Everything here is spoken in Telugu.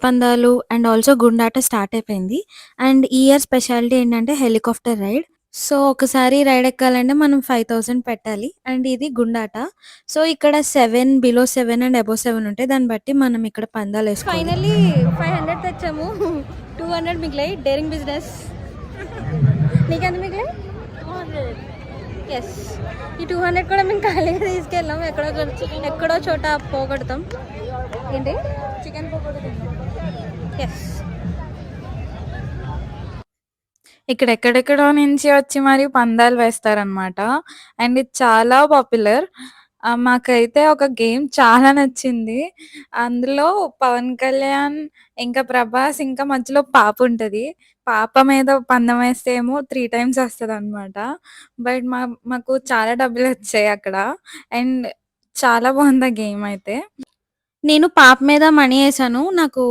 పందాలు అండ్ ఆల్సో గుండాట స్టార్ట్ అయిపోయింది. అండ్ ఈ ఇయర్ స్పెషాలిటీ ఏంటంటే హెలికాప్టర్ రైడ్. సో, ఒకసారి రైడ్ ఎక్కాలంటే మనం 5000 పెట్టాలి. అండ్ ఇది గుండాట. సో, ఇక్కడ 7 బిలో 7 అండ్ అబోవ్ 7 ఉంటాయి. దాన్ని బట్టి మనం ఇక్కడ పందాలేసుకోవాలి. ఫైనల్లీ 500 తెచ్చాము. 200 మిగిలాయి. Daring business. నీకెంత మిగిలాయి? 200. యెస్. ఈ 200 కూడా మేము ఖాళీగా తీసుకెళ్ళాం. ఎక్కడో చోట పోగొడతాం. ఏంటి? చికెన్ పకోడీ తిన్నాం. యెస్. ఇక్కడ ఎక్కడెక్కడో నుంచి వచ్చి మరి పందాలు వేస్తారనమాట. అండ్ ఇది చాలా పాపులర్. మాకైతే ఒక గేమ్ చాలా నచ్చింది. అందులో పవన్ కళ్యాణ్, ఇంకా ప్రభాస్, ఇంకా మధ్యలో పాప ఉంటది. పాప మీద పందెం వేస్తే ఏమో 3 టైమ్స్ వస్తదనమాట. బట్ మాకు చాలా డబ్బులొచ్చాయి అక్కడ. అండ్ చాలా బావుంది ఆ గేమ్ అయితే. నేను పాప మీద మనీ ఏసాను. నాకు